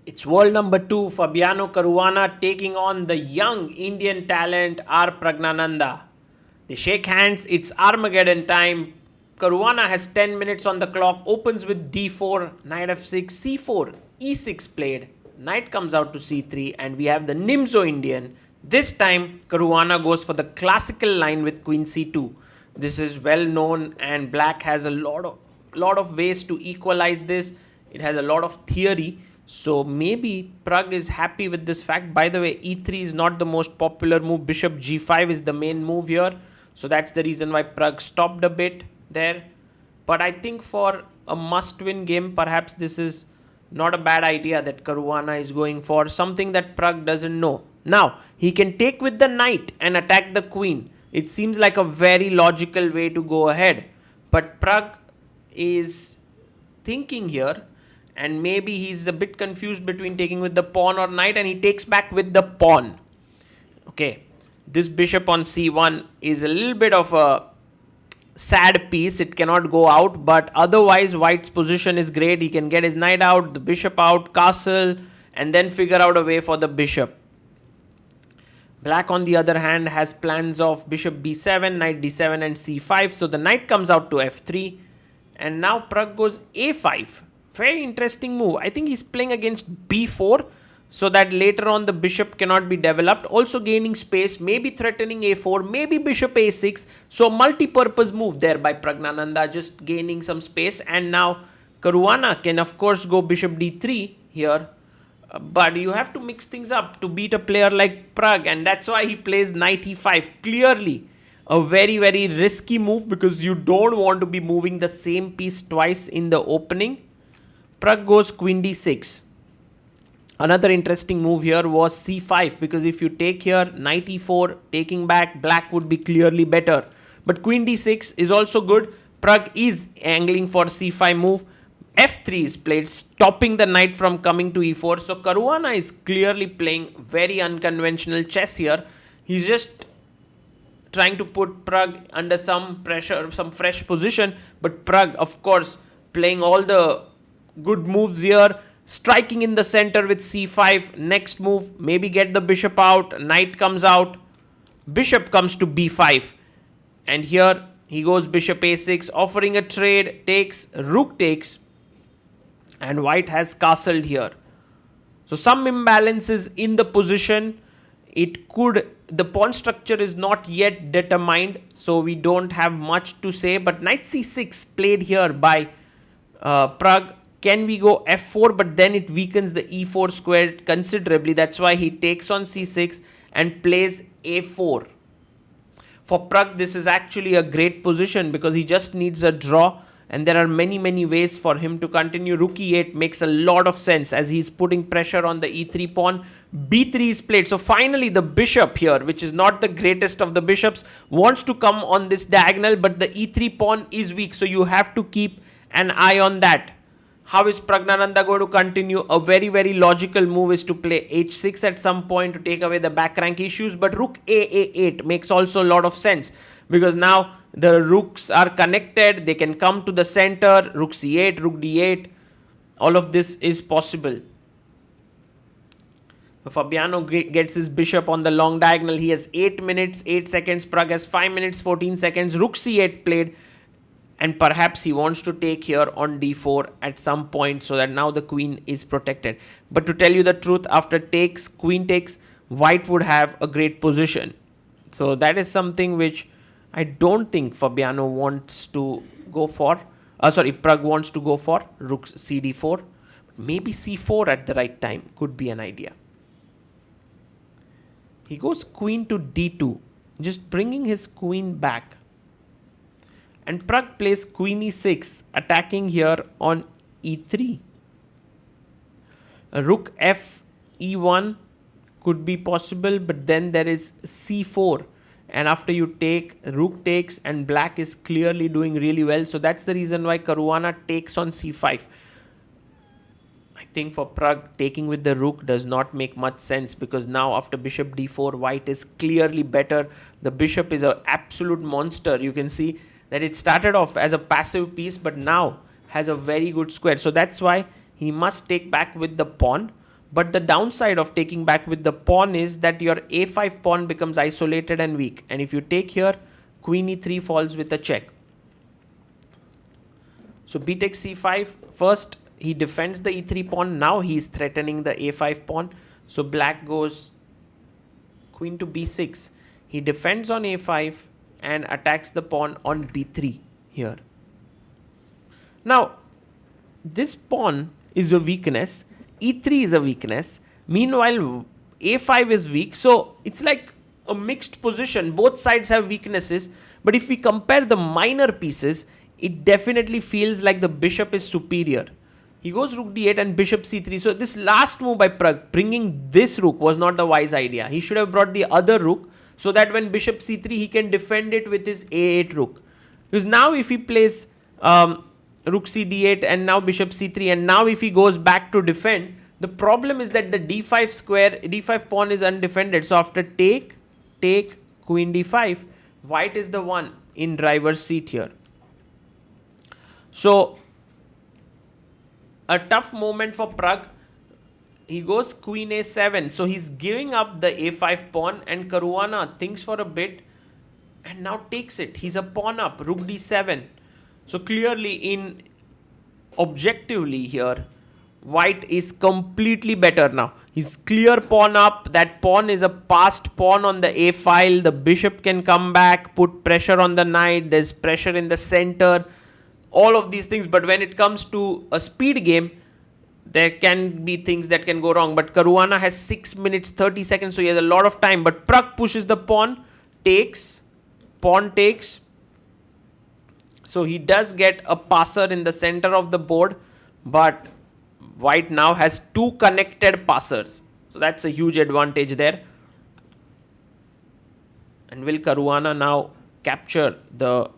It's world number 2, Fabiano Caruana taking on the young Indian talent Praggnanandhaa. They shake hands, it's Armageddon time. Caruana has 10 minutes on the clock, opens with d4, knight f6, c4, e6 played. Knight comes out to c3, and we have the Nimzo Indian. This time, Caruana goes for the classical line with queen c2. This is well known, and black has a lot of ways to equalize this. It has a lot of theory. So maybe Pragg is happy with this fact. By the way, e3 is not the most popular move. Bishop g5 is the main move here. So that's the reason why Pragg stopped a bit there. But I think for a must-win game, perhaps this is not a bad idea that Caruana is going for. Something that Pragg doesn't know. Now, he can take with the knight and attack the queen. It seems like a very logical way to go ahead. But Pragg is thinking here, and maybe he's a bit confused between taking with the pawn or knight, and he takes back with the pawn. Okay, this bishop on c1 is a little bit of a sad piece. It cannot go out, but otherwise white's position is great. He can get his knight out, the bishop out, castle, and then figure out a way for the bishop. Black, on the other hand, has plans of bishop b7, knight d7 and c5. So the knight comes out to f3, and now Pragg goes a5. Very interesting move. I think he's playing against b4 so that later on the bishop cannot be developed. Also gaining space, maybe threatening a4, maybe bishop a6. So multi-purpose move there by Praggnanandhaa, just gaining some space. And now Caruana can of course go bishop d3 here. But you have to mix things up to beat a player like Pragg, and that's why he plays knight e5. Clearly a very, very risky move because you don't want to be moving the same piece twice in the opening. Pragg goes queen d6. Another interesting move here was c5, because if you take here knight e4, taking back, black would be clearly better. But queen d6 is also good. Pragg is angling for c5 move. f3 is played, stopping the knight from coming to e4. So Caruana is clearly playing very unconventional chess here. He's just trying to put Pragg under some pressure, some fresh position. But Pragg, of course, playing all the good moves here, striking in the center with c5. Next move, maybe get the bishop out. Knight comes out. Bishop comes to b5. And here he goes bishop a6, offering a trade, takes, rook takes. And white has castled here. So some imbalances in the position. The pawn structure is not yet determined, so we don't have much to say. But knight c6 played here by Pragg. Can we go f4? But then it weakens the e4 square considerably. That's why he takes on c6 and plays a4. For Pragg, this is actually a great position because he just needs a draw. And there are many, many ways for him to continue. Rook e8 makes a lot of sense as he's putting pressure on the e3 pawn. b3 is played. So finally the bishop here, which is not the greatest of the bishops, wants to come on this diagonal, but the e3 pawn is weak. So you have to keep an eye on that. How is Praggnanandhaa going to continue? A very, very logical move is to play h6 at some point to take away the back rank issues. But rook a8 makes also a lot of sense because now the rooks are connected. They can come to the center. Rook c8, rook d8. All of this is possible. Fabiano gets his bishop on the long diagonal. He has 8 minutes, 8 seconds. Pragg has 5 minutes, 14 seconds. Rook c8 played. And perhaps he wants to take here on d4 at some point so that now the queen is protected. But to tell you the truth, after takes, queen takes, white would have a great position. So that is something which I don't think Fabiano wants to go for. Pragg wants to go for. Rook cd4. Maybe c4 at the right time could be an idea. He goes queen to d2, just bringing his queen back. And Pragg plays queen e6, attacking here on e3. Rook f e1 could be possible, but then there is c4. And after you take, rook takes, and black is clearly doing really well. So that's the reason why Caruana takes on c5. I think for Pragg, taking with the rook does not make much sense because now after bishop d4, white is clearly better. The bishop is an absolute monster. You can see that it started off as a passive piece but now has a very good square. So that's why he must take back with the pawn. But the downside of taking back with the pawn is that your a5 pawn becomes isolated and weak. And if you take here, queen e3 falls with a check. So b takes c5. First, he defends the e3 pawn. Now he is threatening the a5 pawn. So black goes queen to b6. He defends on a5 and attacks the pawn on b3 here. Now, this pawn is a weakness. e3 is a weakness. Meanwhile, a5 is weak. So it's like a mixed position. Both sides have weaknesses. But if we compare the minor pieces, it definitely feels like the bishop is superior. He goes rook d8 and bishop c3. So this last move by Pragg, bringing this rook, was not the wise idea. He should have brought the other rook so that when bishop c3, he can defend it with his a8 rook. Because now if he plays rook c d8 and now bishop c3, and now if he goes back to defend, the problem is that the d5 square, d5 pawn is undefended. So after take, queen d5, white is the one in driver's seat here. So a tough moment for Pragg. He goes queen a7. So he's giving up the a5 pawn, and Caruana thinks for a bit and now takes it. He's a pawn up, rook d7. So clearly, objectively here, white is completely better now. He's clear pawn up. That pawn is a passed pawn on the a file. The bishop can come back, put pressure on the knight. There's pressure in the center. All of these things. But when it comes to a speed game, there can be things that can go wrong. But Caruana has 6 minutes 30 seconds, so he has a lot of time. But Pragg pushes the pawn, takes, pawn takes. So he does get a passer in the center of the board, but white now has two connected passers. So that's a huge advantage there. And will Caruana now capture the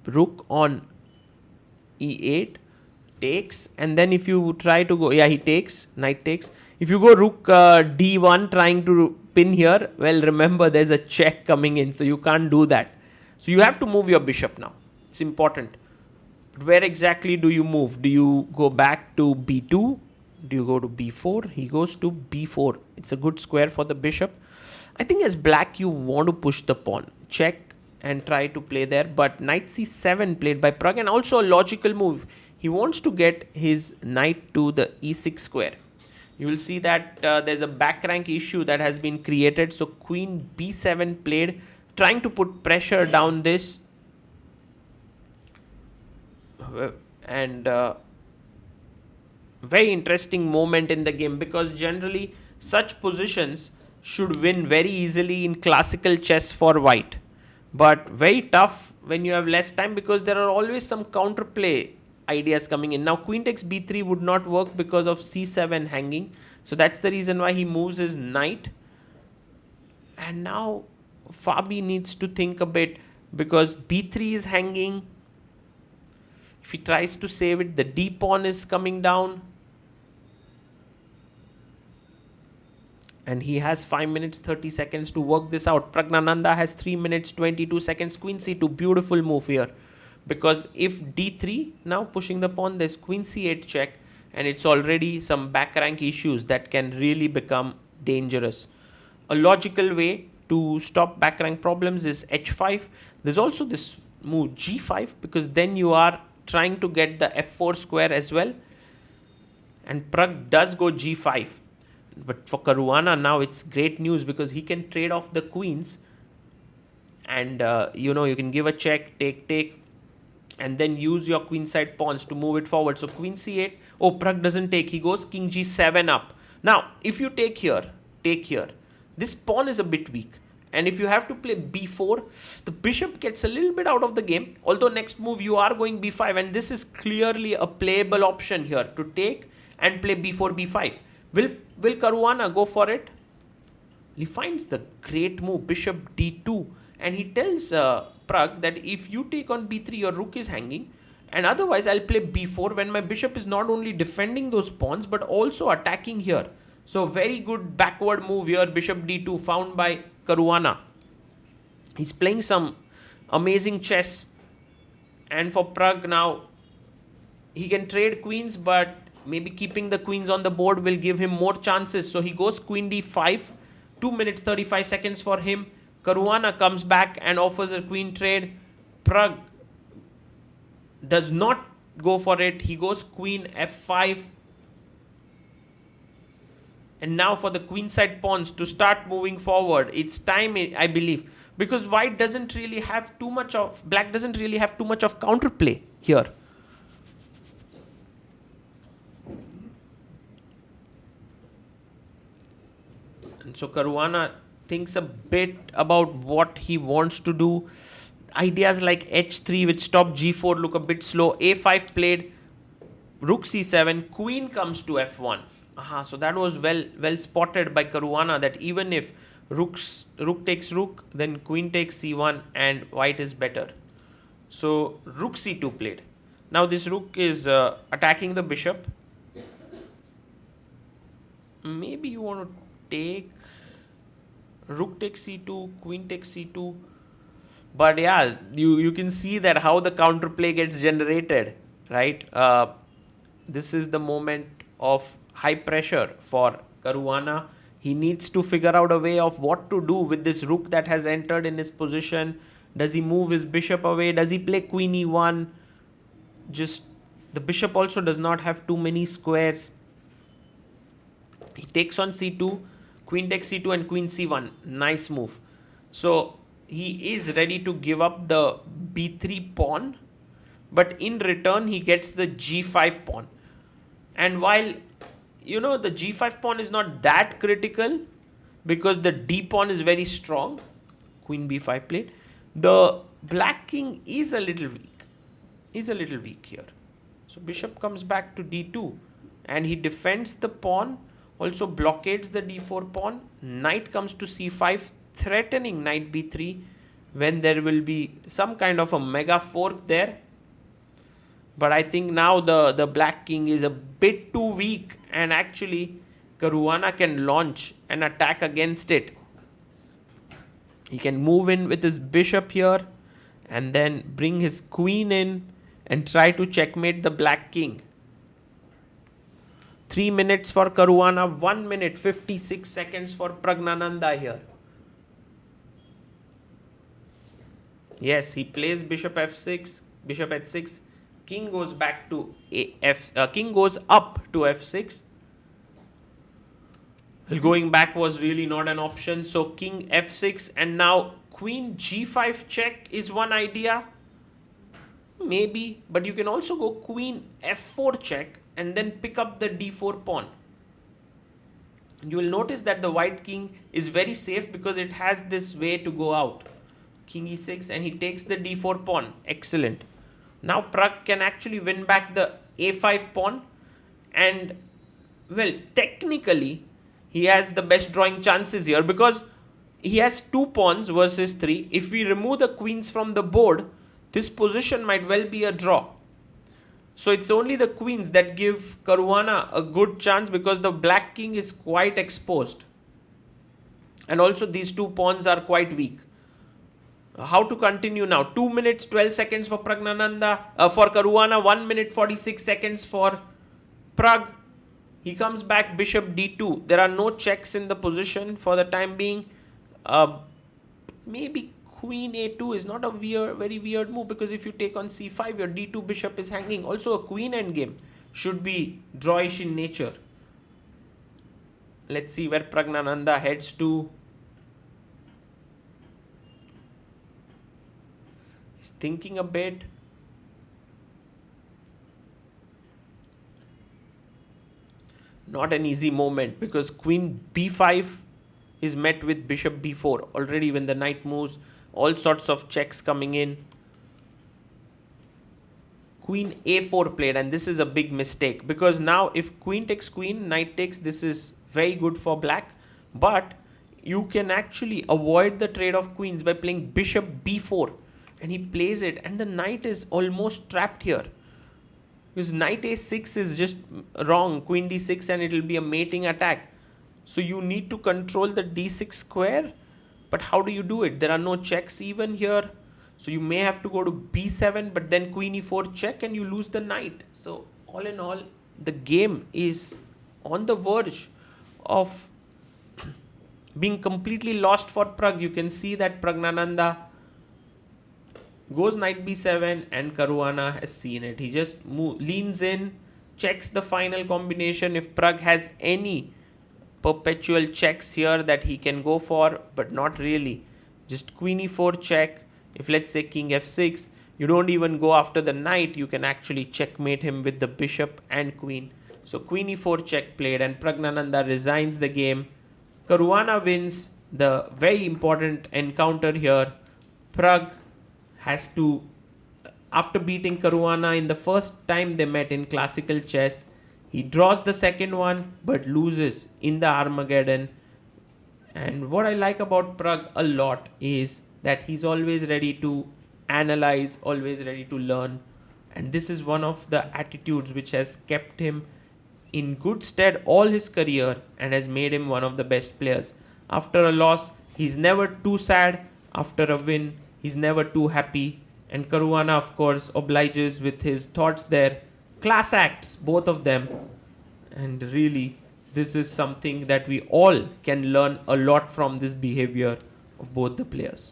rook on e8? Takes, and then if you try to go, he takes, knight takes. If you go rook d1 trying to pin here, well, remember there's a check coming in, so you can't do that. So you have to move your bishop now. It's important. But where exactly do you move? Do you go back to b2? Do you go to b4? He goes to b4. It's a good square for the bishop. I think as black, you want to push the pawn. Check and try to play there. But knight c7 played by Pragg, and also a logical move. He wants to get his knight to the e6 square. You will see that there's a back rank issue that has been created. So queen b7 played, trying to put pressure down this. And very interesting moment in the game, because generally such positions should win very easily in classical chess for white. But very tough when you have less time, because there are always some counterplay ideas coming in. Now queen takes b3 would not work because of c7 hanging. So that's the reason why he moves his knight. And now Fabi needs to think a bit, because b3 is hanging. If he tries to save it, the d pawn is coming down. And he has 5 minutes 30 seconds to work this out. Praggnanandhaa has 3 minutes 22 seconds. Queen c2, beautiful move here. Because if d3, now pushing the pawn, there's queen c8 check, and it's already some back rank issues that can really become dangerous. A logical way to stop back rank problems is h5. There's also this move g5, because then you are trying to get the f4 square as well. And Pragg does go g5. But for Caruana now, it's great news, because he can trade off the queens. And, you can give a check, take, and then use your queenside pawns to move it forward. So queen c8. Oh, Pragg doesn't take. He goes king g7 up. Now, if you take here, this pawn is a bit weak. And if you have to play b4, the bishop gets a little bit out of the game. Although next move you are going b5. And this is clearly a playable option here, to take and play b4, b5. Will Caruana go for it? He finds the great move, bishop d2. And he tells Pragg that if you take on b3, your rook is hanging. And otherwise, I'll play b4 when my bishop is not only defending those pawns, but also attacking here. So very good backward move here, bishop d2, found by Caruana. He's playing some amazing chess. And for Pragg now, he can trade queens, but maybe keeping the queens on the board will give him more chances. So he goes queen d5, 2 minutes 35 seconds for him. Caruana comes back and offers a queen trade. Pragg does not go for it. He goes queen f5. And now for the queenside pawns to start moving forward. It's time, I believe, because white doesn't really have too much of, black doesn't really have too much of counterplay here. And so Caruana thinks a bit about what he wants to do. Ideas like h3 which stop g4 look a bit slow. a5 played, rook c7, queen comes to f1. So that was well spotted by Caruana, that even if rook takes rook, then queen takes c1 and white is better. So rook c2 played. Now this rook is attacking the bishop. Maybe you want to take rook takes c2, queen takes c2. But yeah, you can see that how the counterplay gets generated, right? This is the moment of high pressure for Caruana. He needs to figure out a way of what to do with this rook that has entered in his position. Does he move his bishop away? Does he play queen e1? Just the bishop also does not have too many squares. He takes on c2, queen takes c2 and queen c1. Nice move. So he is ready to give up the b3 pawn, but in return he gets the g5 pawn. And while the g5 pawn is not that critical because the d pawn is very strong, queen b5 played, the black king is a little weak here. So bishop comes back to d2 and he defends the pawn, also blockades the d4 pawn. Knight comes to c5, threatening knight b3 when there will be some kind of a mega fork there. But I think now the black king is a bit too weak, and actually Caruana can launch an attack against it. He can move in with his bishop here and then bring his queen in and try to checkmate the black king. 3 minutes for Caruana, 1 minute 56 seconds for Praggnanandhaa here. Yes, he plays bishop f6, bishop h6, king goes back to king goes up to f6. Going back was really not an option, so king f6 and now queen g5 check is one idea. Maybe, but you can also go queen f4 check and then pick up the d4 pawn. You will notice that the white king is very safe because it has this way to go out. King e6 and he takes the d4 pawn. Excellent. Now Pragg can actually win back the a5 pawn, and well, technically he has the best drawing chances here because he has 2 pawns versus 3. If we remove the queens from the board, this position might well be a draw. So it's only the queens that give Caruana a good chance because the black king is quite exposed. And also these 2 pawns are quite weak. How to continue now? 2 minutes 12 seconds for Praggnanandhaa, for Caruana, 1 minute 46 seconds for Pragg. He comes back bishop d2. There are no checks in the position for the time being. Maybe queen a2 is not a very weird move because if you take on c5, your d2 bishop is hanging. Also a queen endgame should be drawish in nature. Let's see where Praggnanandhaa heads to. He's thinking a bit. Not an easy moment because queen b5 is met with bishop b4. Already when the knight moves, all sorts of checks coming in. Queen a4 played, and this is a big mistake because now if queen takes queen, knight takes, this is very good for black. But you can actually avoid the trade of queens by playing bishop b4, and he plays it and the knight is almost trapped here. Because knight a6 is just wrong, queen d6, and it will be a mating attack. So you need to control the d6 square, but how do you do it? There are no checks even here. So you may have to go to b7, but then queen e4 check and you lose the knight. So all in all, the game is on the verge of being completely lost for Pragg. You can see that Praggnanandhaa goes knight b7 and Caruana has seen it. He just leans in, checks the final combination. If Pragg has any perpetual checks here that he can go for, but not really. Just queen e4 check. If let's say king f6, you don't even go after the knight, you can actually checkmate him with the bishop and queen. So queen e4 check played and Praggnanandhaa resigns the game. Caruana wins the very important encounter here. Pragg has to, after beating Caruana in the first time they met in classical chess, he draws the second one but loses in the Armageddon. And what I like about Pragg a lot is that he's always ready to analyze, always ready to learn. And this is one of the attitudes which has kept him in good stead all his career and has made him one of the best players. After a loss, he's never too sad. After a win, he's never too happy. And Caruana, of course, obliges with his thoughts there. Class acts, both of them. And really, this is something that we all can learn a lot from this behavior of both the players.